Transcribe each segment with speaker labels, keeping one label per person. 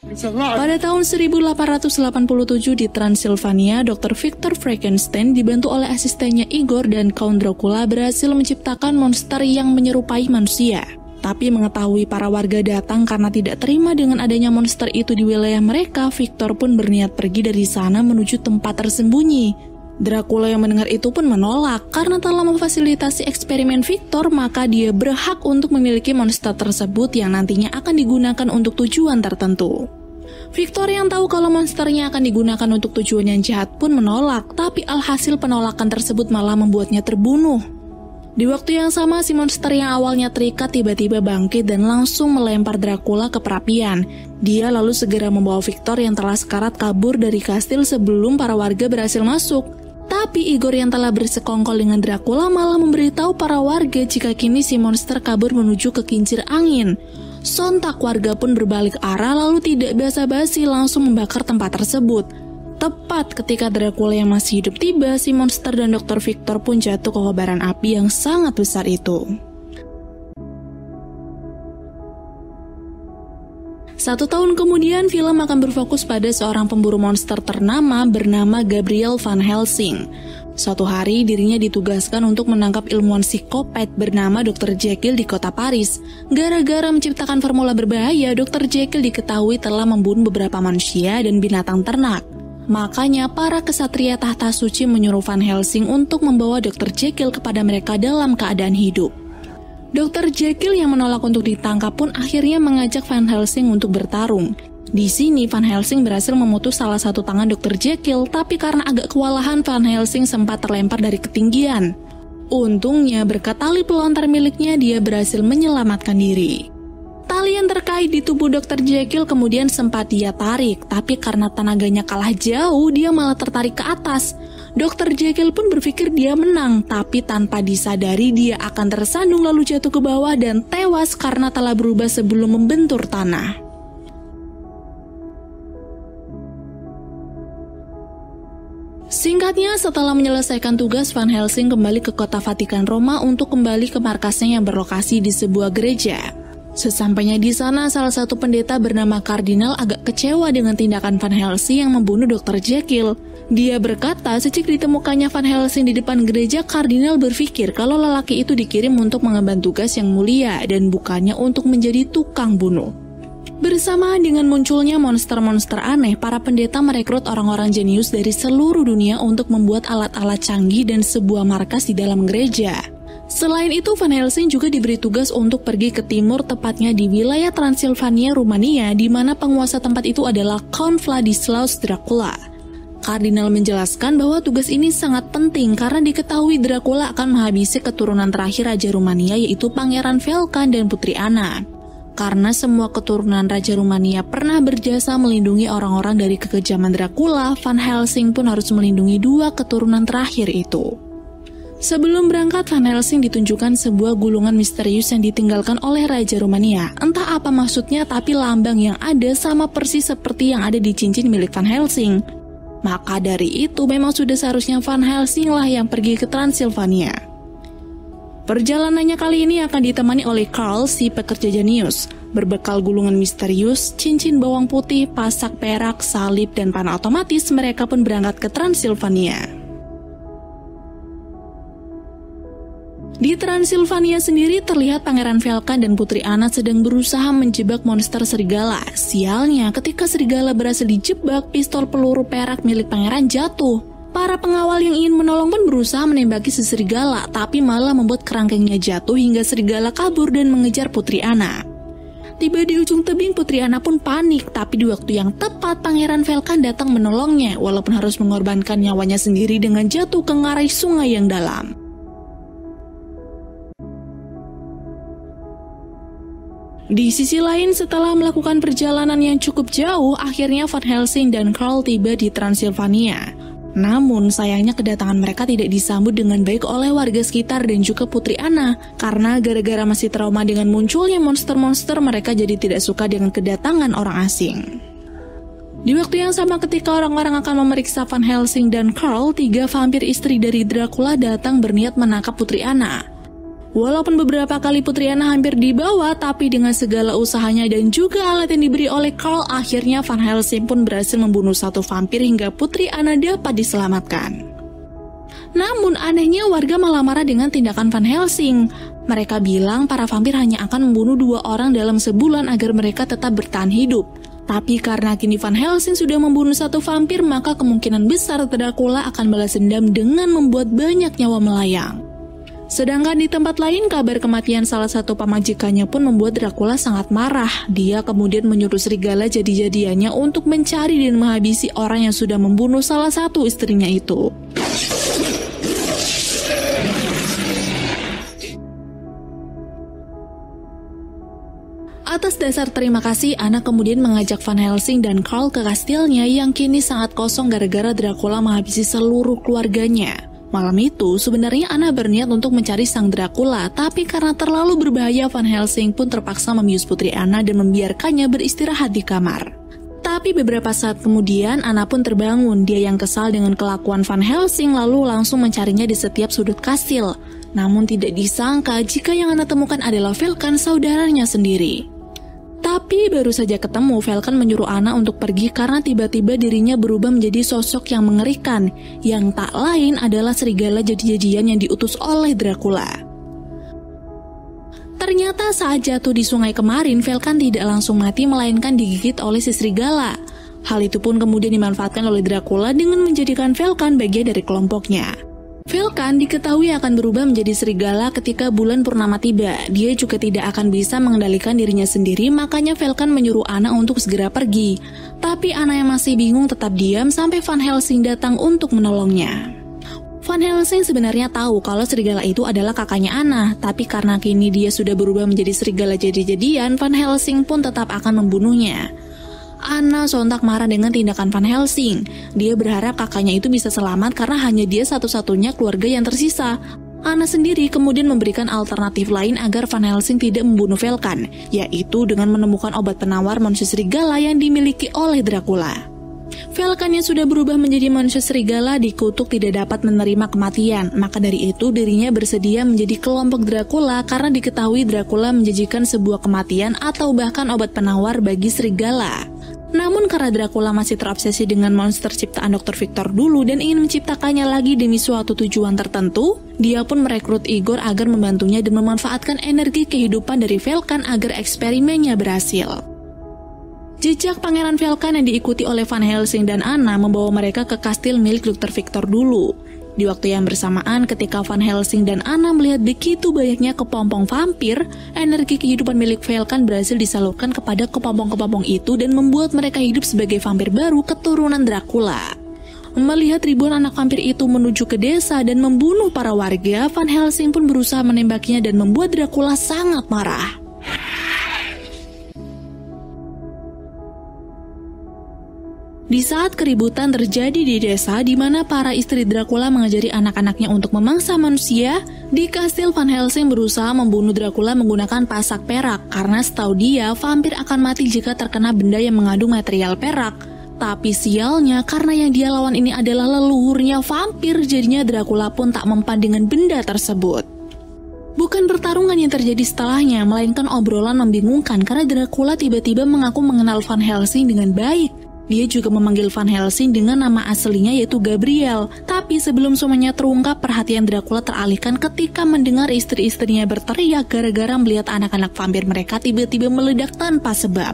Speaker 1: Pada tahun 1887 di Transilvania, Dr. Victor Frankenstein dibantu oleh asistennya Igor dan Count Dracula berhasil menciptakan monster yang menyerupai manusia. Tapi mengetahui para warga datang karena tidak terima dengan adanya monster itu di wilayah mereka, Victor pun berniat pergi dari sana menuju tempat tersembunyi. Dracula yang mendengar itu pun menolak karena telah memfasilitasi eksperimen Victor, maka dia berhak untuk memiliki monster tersebut yang nantinya akan digunakan untuk tujuan tertentu. Victor yang tahu kalau monsternya akan digunakan untuk tujuan yang jahat pun menolak, tapi alhasil penolakan tersebut malah membuatnya terbunuh. Di waktu yang sama, si monster yang awalnya terikat tiba-tiba bangkit dan langsung melempar Dracula ke perapian. Dia lalu segera membawa Victor yang telah sekarat kabur dari kastil sebelum para warga berhasil masuk. Tapi Igor yang telah bersekongkol dengan Dracula malah memberitahu para warga jika kini si monster kabur menuju ke kincir angin. Sontak warga pun berbalik arah lalu tidak basa-basi langsung membakar tempat tersebut. Tepat ketika Dracula yang masih hidup tiba, si monster dan Dr. Victor pun jatuh ke kobaran api yang sangat besar itu. 1 tahun kemudian, film akan berfokus pada seorang pemburu monster ternama bernama Gabriel Van Helsing. Suatu hari, dirinya ditugaskan untuk menangkap ilmuwan psikopat bernama Dr. Jekyll di kota Paris. Gara-gara menciptakan formula berbahaya, Dr. Jekyll diketahui telah membunuh beberapa manusia dan binatang ternak. Makanya, para kesatria tahta suci menyuruh Van Helsing untuk membawa Dr. Jekyll kepada mereka dalam keadaan hidup. Dr. Jekyll yang menolak untuk ditangkap pun akhirnya mengajak Van Helsing untuk bertarung. Di sini Van Helsing berhasil memutus salah satu tangan Dr. Jekyll, tapi karena agak kewalahan Van Helsing sempat terlempar dari ketinggian. Untungnya berkat tali pelontar miliknya dia berhasil menyelamatkan diri. Tali yang terkait di tubuh Dr. Jekyll kemudian sempat dia tarik, tapi karena tenaganya kalah jauh dia malah tertarik ke atas. Dr. Jekyll pun berpikir dia menang, tapi tanpa disadari dia akan tersandung lalu jatuh ke bawah dan tewas karena telah berubah sebelum membentur tanah. Singkatnya, setelah menyelesaikan tugas, Van Helsing kembali ke kota Vatikan Roma untuk kembali ke markasnya yang berlokasi di sebuah gereja. Sesampainya di sana, salah satu pendeta bernama Kardinal agak kecewa dengan tindakan Van Helsing yang membunuh Dr. Jekyll. Dia berkata, sejak ditemukannya Van Helsing di depan gereja, Kardinal berpikir kalau lelaki itu dikirim untuk mengemban tugas yang mulia dan bukannya untuk menjadi tukang bunuh. Bersamaan dengan munculnya monster-monster aneh, para pendeta merekrut orang-orang jenius dari seluruh dunia untuk membuat alat-alat canggih dan sebuah markas di dalam gereja. Selain itu, Van Helsing juga diberi tugas untuk pergi ke timur, tepatnya di wilayah Transilvania, Rumania, di mana penguasa tempat itu adalah Count Vladislaus Dracula. Kardinal menjelaskan bahwa tugas ini sangat penting karena diketahui Dracula akan menghabisi keturunan terakhir Raja Rumania, yaitu Pangeran Velkan dan Putri Anna. Karena semua keturunan Raja Rumania pernah berjasa melindungi orang-orang dari kekejaman Dracula, Van Helsing pun harus melindungi 2 keturunan terakhir itu. Sebelum berangkat, Van Helsing ditunjukkan sebuah gulungan misterius yang ditinggalkan oleh Raja Rumania. Entah apa maksudnya, tapi lambang yang ada sama persis seperti yang ada di cincin milik Van Helsing. Maka dari itu memang sudah seharusnya Van Helsing lah yang pergi ke Transilvania. Perjalanannya kali ini akan ditemani oleh Karl, si pekerja jenius. Berbekal gulungan misterius, cincin bawang putih, pasak perak, salib, dan panah otomatis, mereka pun berangkat ke Transilvania. Di Transilvania sendiri terlihat Pangeran Velkan dan Putri Anna sedang berusaha menjebak monster serigala. Sialnya, ketika serigala berhasil dijebak, pistol peluru perak milik pangeran jatuh. Para pengawal yang ingin menolong pun berusaha menembaki si serigala, tapi malah membuat kerangkengnya jatuh hingga serigala kabur dan mengejar Putri Anna. Tiba di ujung tebing, Putri Anna pun panik, tapi di waktu yang tepat Pangeran Velkan datang menolongnya, walaupun harus mengorbankan nyawanya sendiri dengan jatuh ke ngarai sungai yang dalam. Di sisi lain, setelah melakukan perjalanan yang cukup jauh, akhirnya Van Helsing dan Karl tiba di Transilvania. Namun, sayangnya kedatangan mereka tidak disambut dengan baik oleh warga sekitar dan juga Putri Anna. Karena gara-gara masih trauma dengan munculnya monster-monster, mereka jadi tidak suka dengan kedatangan orang asing. Di waktu yang sama ketika orang-orang akan memeriksa Van Helsing dan Karl, 3 vampir istri dari Dracula datang berniat menangkap Putri Anna. Walaupun beberapa kali Putri Anna hampir dibawa, tapi dengan segala usahanya dan juga alat yang diberi oleh Carl, akhirnya Van Helsing pun berhasil membunuh satu vampir hingga Putri Anna dapat diselamatkan. Namun anehnya warga malah marah dengan tindakan Van Helsing. Mereka bilang para vampir hanya akan membunuh 2 orang dalam sebulan agar mereka tetap bertahan hidup. Tapi karena kini Van Helsing sudah membunuh satu vampir, maka kemungkinan besar Dracula akan balas dendam dengan membuat banyak nyawa melayang. Sedangkan di tempat lain, kabar kematian salah satu pamajikannya pun membuat Dracula sangat marah. Dia kemudian menyuruh serigala jadi-jadiannya untuk mencari dan menghabisi orang yang sudah membunuh salah satu istrinya itu. Atas dasar terima kasih, Anna kemudian mengajak Van Helsing dan Carl ke kastilnya yang kini sangat kosong gara-gara Dracula menghabisi seluruh keluarganya. Malam itu, sebenarnya Anna berniat untuk mencari sang Dracula, tapi karena terlalu berbahaya, Van Helsing pun terpaksa membius Putri Anna dan membiarkannya beristirahat di kamar. Tapi beberapa saat kemudian, Anna pun terbangun. Dia yang kesal dengan kelakuan Van Helsing lalu langsung mencarinya di setiap sudut kastil. Namun tidak disangka jika yang Anna temukan adalah Velkan, saudaranya sendiri. Tapi baru saja ketemu, Velkan menyuruh Anna untuk pergi karena tiba-tiba dirinya berubah menjadi sosok yang mengerikan, yang tak lain adalah serigala jadi-jadian yang diutus oleh Dracula. Ternyata saat jatuh di sungai kemarin, Velkan tidak langsung mati melainkan digigit oleh si serigala. Hal itu pun kemudian dimanfaatkan oleh Dracula dengan menjadikan Velkan bagian dari kelompoknya. Velkan diketahui akan berubah menjadi serigala ketika bulan purnama tiba. Dia juga tidak akan bisa mengendalikan dirinya sendiri, makanya Velkan menyuruh Anna untuk segera pergi. Tapi Anna yang masih bingung tetap diam sampai Van Helsing datang untuk menolongnya. Van Helsing sebenarnya tahu kalau serigala itu adalah kakaknya Anna, tapi karena kini dia sudah berubah menjadi serigala jadi-jadian, Van Helsing pun tetap akan membunuhnya. Anna sontak marah dengan tindakan Van Helsing. Dia berharap kakaknya itu bisa selamat karena hanya dia satu-satunya keluarga yang tersisa. Anna sendiri kemudian memberikan alternatif lain agar Van Helsing tidak membunuh Velkan, yaitu dengan menemukan obat penawar manusia serigala yang dimiliki oleh Dracula. Velkan yang sudah berubah menjadi manusia serigala dikutuk tidak dapat menerima kematian, maka dari itu dirinya bersedia menjadi kelompok Dracula karena diketahui Dracula menjanjikan sebuah kematian atau bahkan obat penawar bagi serigala. Namun karena Dracula masih terobsesi dengan monster ciptaan Dr. Victor dulu dan ingin menciptakannya lagi demi suatu tujuan tertentu, dia pun merekrut Igor agar membantunya dan memanfaatkan energi kehidupan dari Velkan agar eksperimennya berhasil. Jejak Pangeran Velkan yang diikuti oleh Van Helsing dan Anna membawa mereka ke kastil milik Dr. Victor dulu. Di waktu yang bersamaan, ketika Van Helsing dan Anna melihat begitu banyaknya kepompong vampir, energi kehidupan milik Velkan berhasil disalurkan kepada kepompong-kepompong itu dan membuat mereka hidup sebagai vampir baru keturunan Dracula. Melihat ribuan anak vampir itu menuju ke desa dan membunuh para warga, Van Helsing pun berusaha menembaknya dan membuat Dracula sangat marah. Di saat keributan terjadi di desa di mana para istri Dracula mengajari anak-anaknya untuk memangsa manusia, di kastil Van Helsing berusaha membunuh Dracula menggunakan pasak perak karena setahu dia vampir akan mati jika terkena benda yang mengandung material perak. Tapi sialnya karena yang dia lawan ini adalah leluhurnya vampir, jadinya Dracula pun tak mempan dengan benda tersebut. Bukan pertarungan yang terjadi setelahnya, melainkan obrolan membingungkan karena Dracula tiba-tiba mengaku mengenal Van Helsing dengan baik. Dia juga memanggil Van Helsing dengan nama aslinya yaitu Gabriel. Tapi sebelum semuanya terungkap, perhatian Dracula teralihkan ketika mendengar istri-istrinya berteriak gara-gara melihat anak-anak vampir mereka tiba-tiba meledak tanpa sebab.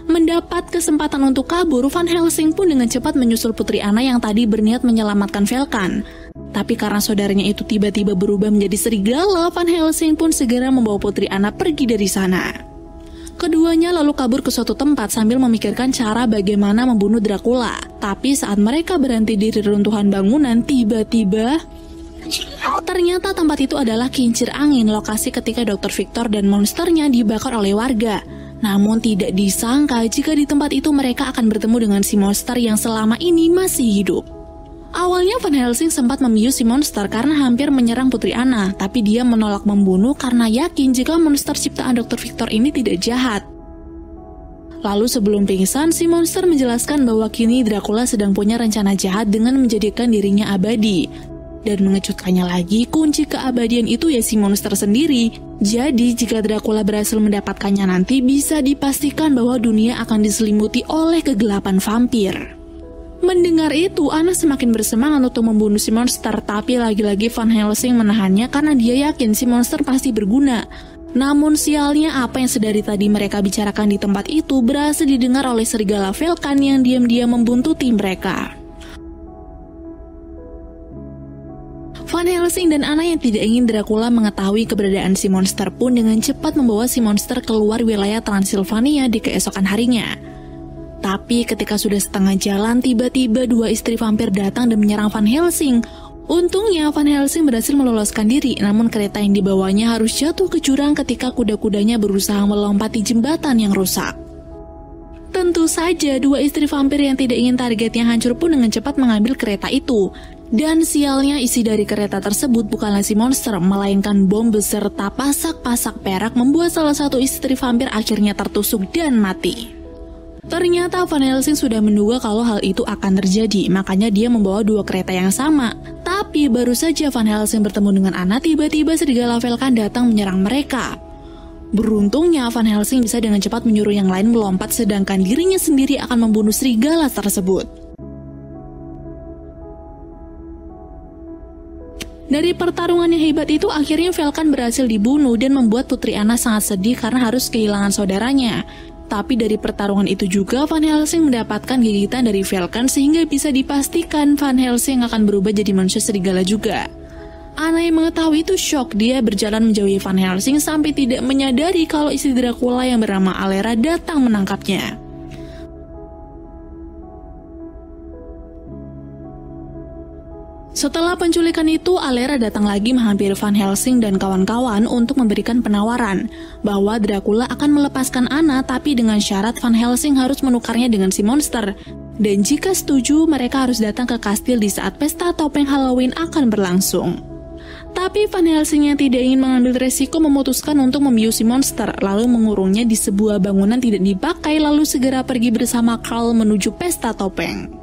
Speaker 1: Mendapat kesempatan untuk kabur, Van Helsing pun dengan cepat menyusul Putri Anna yang tadi berniat menyelamatkan Velkan. Tapi karena saudaranya itu tiba-tiba berubah menjadi serigala, Van Helsing pun segera membawa Putri Anna pergi dari sana. Keduanya lalu kabur ke suatu tempat sambil memikirkan cara bagaimana membunuh Dracula. Tapi saat mereka berhenti di reruntuhan bangunan, tiba-tiba ternyata tempat itu adalah kincir angin, lokasi ketika Dr. Victor dan monsternya dibakar oleh warga. Namun tidak disangka jika di tempat itu mereka akan bertemu dengan si monster yang selama ini masih hidup. Awalnya Van Helsing sempat membius si monster karena hampir menyerang Putri Anna, tapi dia menolak membunuh karena yakin jika monster ciptaan Dr. Victor ini tidak jahat. Lalu sebelum pingsan, si monster menjelaskan bahwa kini Dracula sedang punya rencana jahat dengan menjadikan dirinya abadi. Dan mengejutkannya lagi, kunci keabadian itu ya si monster sendiri. Jadi jika Dracula berhasil mendapatkannya nanti, bisa dipastikan bahwa dunia akan diselimuti oleh kegelapan vampir. Mendengar itu, Anna semakin bersemangat untuk membunuh si monster, tapi lagi-lagi Van Helsing menahannya karena dia yakin si monster pasti berguna. Namun sialnya, apa yang sedari tadi mereka bicarakan di tempat itu berhasil didengar oleh serigala Velkan yang diam-diam membuntuti mereka. Van Helsing dan Anna yang tidak ingin Dracula mengetahui keberadaan si monster pun dengan cepat membawa si monster keluar wilayah Transilvania di keesokan harinya. Tapi ketika sudah setengah jalan, tiba-tiba dua istri vampir datang dan menyerang Van Helsing. Untungnya Van Helsing berhasil meloloskan diri, namun kereta yang dibawanya harus jatuh ke jurang ketika kuda-kudanya berusaha melompati jembatan yang rusak. Tentu saja dua istri vampir yang tidak ingin targetnya hancur pun dengan cepat mengambil kereta itu. Dan sialnya, isi dari kereta tersebut bukanlah si monster, melainkan bom beserta pasak-pasak perak membuat salah satu istri vampir akhirnya tertusuk dan mati. Ternyata Van Helsing sudah menduga kalau hal itu akan terjadi, makanya dia membawa dua kereta yang sama. Tapi baru saja Van Helsing bertemu dengan Anna, tiba-tiba serigala Velkan datang menyerang mereka. Beruntungnya Van Helsing bisa dengan cepat menyuruh yang lain melompat, sedangkan dirinya sendiri akan membunuh serigala tersebut. Dari pertarungan yang hebat itu, akhirnya Velkan berhasil dibunuh dan membuat Putri Anna sangat sedih karena harus kehilangan saudaranya. Tapi dari pertarungan itu juga Van Helsing mendapatkan gigitan dari Velkan sehingga bisa dipastikan Van Helsing akan berubah jadi manusia serigala juga. Anna yang mengetahui itu shock, dia berjalan menjauhi Van Helsing sampai tidak menyadari kalau istri Dracula yang bernama Alera datang menangkapnya. Setelah penculikan itu, Alera datang lagi menghampiri Van Helsing dan kawan-kawan untuk memberikan penawaran bahwa Dracula akan melepaskan Anna, tapi dengan syarat Van Helsing harus menukarnya dengan si monster. Dan jika setuju, mereka harus datang ke kastil di saat pesta topeng Halloween akan berlangsung. Tapi Van Helsing yang tidak ingin mengambil resiko memutuskan untuk membius si monster, lalu mengurungnya di sebuah bangunan tidak dipakai, lalu segera pergi bersama Karl menuju pesta topeng.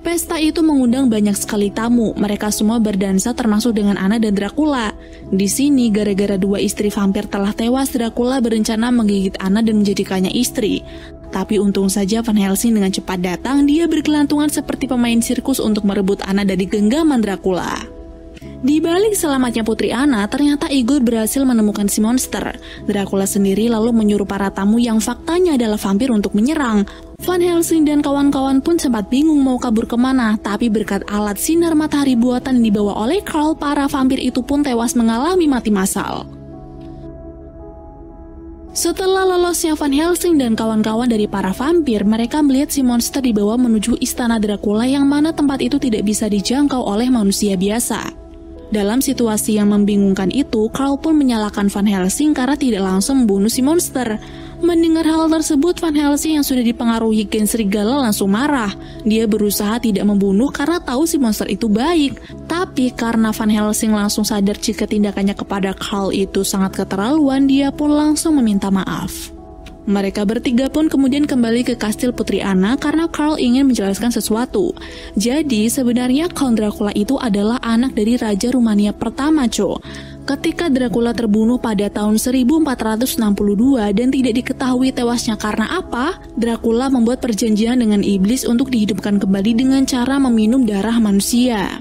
Speaker 1: Pesta itu mengundang banyak sekali tamu, mereka semua berdansa termasuk dengan Anna dan Dracula. Di sini gara-gara dua istri vampir telah tewas, Dracula berencana menggigit Anna dan menjadikannya istri. Tapi untung saja Van Helsing dengan cepat datang, dia bergelantungan seperti pemain sirkus untuk merebut Anna dari genggaman Dracula. Di balik selamatnya Putri Anna, ternyata Igor berhasil menemukan si monster. Dracula sendiri lalu menyuruh para tamu yang faktanya adalah vampir untuk menyerang. Van Helsing dan kawan-kawan pun sempat bingung mau kabur kemana, tapi berkat alat sinar matahari buatan yang dibawa oleh Karl, para vampir itu pun tewas mengalami mati massal. Setelah lolosnya Van Helsing dan kawan-kawan dari para vampir, mereka melihat si monster dibawa menuju istana Dracula yang mana tempat itu tidak bisa dijangkau oleh manusia biasa. Dalam situasi yang membingungkan itu, Karl pun menyalahkan Van Helsing karena tidak langsung membunuh si monster. Mendengar hal tersebut, Van Helsing yang sudah dipengaruhi gen serigala langsung marah. Dia berusaha tidak membunuh karena tahu si monster itu baik. Tapi karena Van Helsing langsung sadar jika tindakannya kepada Karl itu sangat keterlaluan, dia pun langsung meminta maaf. Mereka bertiga pun kemudian kembali ke kastil Putri Anna karena Karl ingin menjelaskan sesuatu. Jadi sebenarnya Count Dracula itu adalah anak dari Raja Rumania pertama, Co. Ketika Dracula terbunuh pada tahun 1462 dan tidak diketahui tewasnya karena apa, Dracula membuat perjanjian dengan iblis untuk dihidupkan kembali dengan cara meminum darah manusia.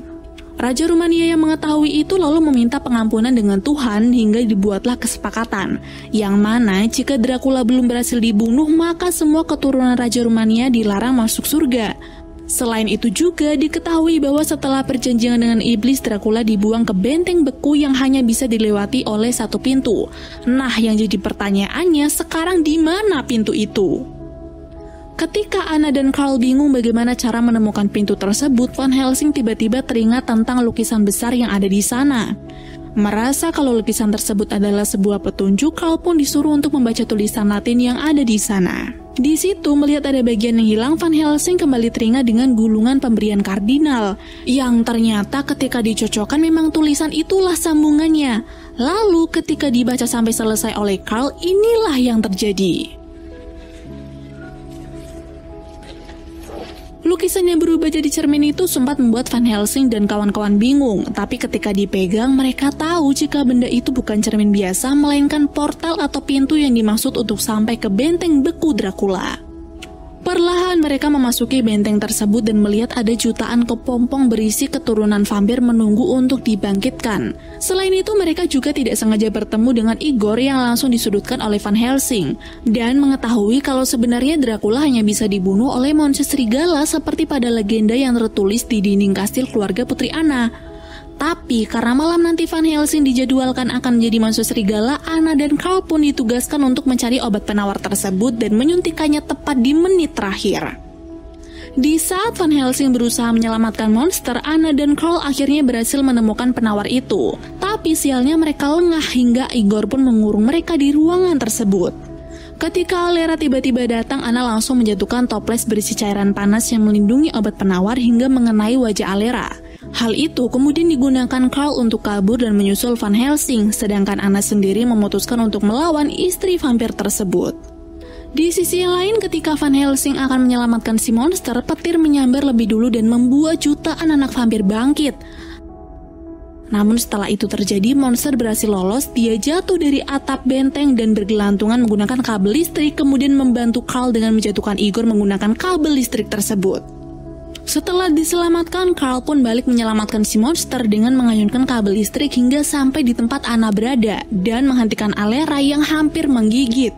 Speaker 1: Raja Rumania yang mengetahui itu lalu meminta pengampunan dengan Tuhan hingga dibuatlah kesepakatan, yang mana jika Dracula belum berhasil dibunuh maka semua keturunan Raja Rumania dilarang masuk surga. Selain itu juga diketahui bahwa setelah perjanjian dengan iblis, Dracula dibuang ke benteng beku yang hanya bisa dilewati oleh satu pintu. Nah, yang jadi pertanyaannya sekarang di mana pintu itu? Ketika Anna dan Karl bingung bagaimana cara menemukan pintu tersebut, Van Helsing tiba-tiba teringat tentang lukisan besar yang ada di sana. Merasa kalau lukisan tersebut adalah sebuah petunjuk, Karl pun disuruh untuk membaca tulisan Latin yang ada di sana. Di situ melihat ada bagian yang hilang, Van Helsing kembali teringat dengan gulungan pemberian kardinal, yang ternyata ketika dicocokkan memang tulisan itulah sambungannya. Lalu ketika dibaca sampai selesai oleh Karl, inilah yang terjadi. Lukisan yang berubah jadi cermin itu sempat membuat Van Helsing dan kawan-kawan bingung, tapi ketika dipegang mereka tahu jika benda itu bukan cermin biasa, melainkan portal atau pintu yang dimaksud untuk sampai ke benteng beku Dracula. Perlahan mereka memasuki benteng tersebut dan melihat ada jutaan kepompong berisi keturunan vampir menunggu untuk dibangkitkan. Selain itu mereka juga tidak sengaja bertemu dengan Igor yang langsung disudutkan oleh Van Helsing dan mengetahui kalau sebenarnya Dracula hanya bisa dibunuh oleh monster serigala seperti pada legenda yang tertulis di dinding kastil keluarga Putri Anna. Tapi karena malam nanti Van Helsing dijadwalkan akan menjadi monster serigala, Anna dan Carl pun ditugaskan untuk mencari obat penawar tersebut dan menyuntikannya tepat di menit terakhir. Di saat Van Helsing berusaha menyelamatkan monster, Anna dan Carl akhirnya berhasil menemukan penawar itu. Tapi sialnya mereka lengah hingga Igor pun mengurung mereka di ruangan tersebut. Ketika Alera tiba-tiba datang, Anna langsung menjatuhkan toples berisi cairan panas yang melindungi obat penawar hingga mengenai wajah Alera. Hal itu kemudian digunakan Carl untuk kabur dan menyusul Van Helsing, sedangkan Anna sendiri memutuskan untuk melawan istri vampir tersebut. Di sisi yang lain, ketika Van Helsing akan menyelamatkan si monster, petir menyambar lebih dulu dan membuat jutaan anak vampir bangkit. Namun setelah itu terjadi, monster berhasil lolos, dia jatuh dari atap benteng dan bergelantungan menggunakan kabel listrik, kemudian membantu Carl dengan menjatuhkan Igor menggunakan kabel listrik tersebut. Setelah diselamatkan, Carl pun balik menyelamatkan si monster dengan mengayunkan kabel listrik hingga sampai di tempat Anna berada dan menghentikan Alera yang hampir menggigit.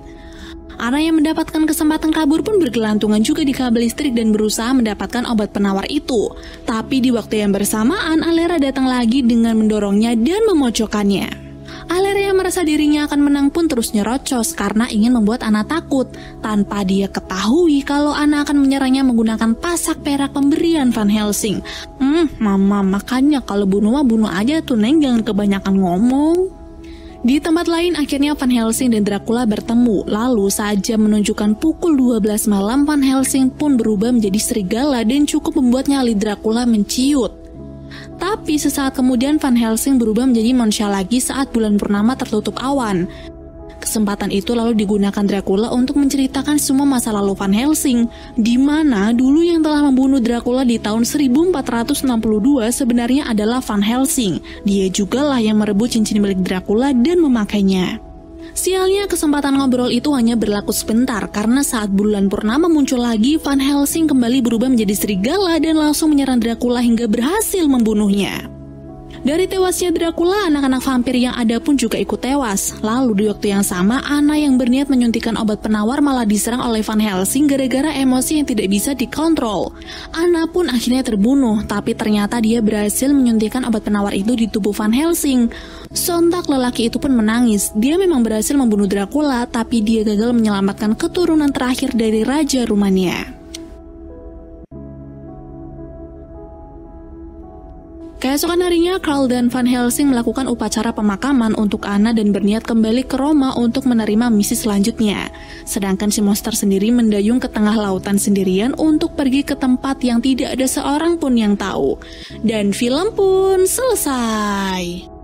Speaker 1: Anna yang mendapatkan kesempatan kabur pun bergelantungan juga di kabel listrik dan berusaha mendapatkan obat penawar itu. Tapi di waktu yang bersamaan, Alera datang lagi dengan mendorongnya dan memojokkannya. Alera yang merasa dirinya akan menang pun terus nyerocos karena ingin membuat Anna takut, tanpa dia ketahui kalau Anna akan menyerangnya menggunakan pasak perak pemberian Van Helsing. Mama, makanya kalau bunuh aja tuh Neng, jangan kebanyakan ngomong. Di tempat lain akhirnya Van Helsing dan Dracula bertemu. Lalu saat jam menunjukkan pukul 12 malam, Van Helsing pun berubah menjadi serigala dan cukup membuat nyali Dracula menciut. Tapi sesaat kemudian Van Helsing berubah menjadi manusia lagi saat bulan purnama tertutup awan. Kesempatan itu lalu digunakan Dracula untuk menceritakan semua masa lalu Van Helsing, di mana dulu yang telah membunuh Dracula di tahun 1462 sebenarnya adalah Van Helsing. Dia jugalah yang merebut cincin milik Dracula dan memakainya. Sialnya kesempatan ngobrol itu hanya berlaku sebentar karena saat bulan purnama muncul lagi, Van Helsing kembali berubah menjadi serigala dan langsung menyerang Dracula hingga berhasil membunuhnya. Dari tewasnya Dracula, anak-anak vampir yang ada pun juga ikut tewas. Lalu di waktu yang sama, Anna yang berniat menyuntikkan obat penawar malah diserang oleh Van Helsing gara-gara emosi yang tidak bisa dikontrol. Anna pun akhirnya terbunuh, tapi ternyata dia berhasil menyuntikkan obat penawar itu di tubuh Van Helsing. Sontak lelaki itu pun menangis. Dia memang berhasil membunuh Dracula, tapi dia gagal menyelamatkan keturunan terakhir dari Raja Rumania. Keesokan harinya, Carl dan Van Helsing melakukan upacara pemakaman untuk Anna dan berniat kembali ke Roma untuk menerima misi selanjutnya. Sedangkan si monster sendiri mendayung ke tengah lautan sendirian untuk pergi ke tempat yang tidak ada seorang pun yang tahu. Dan film pun selesai.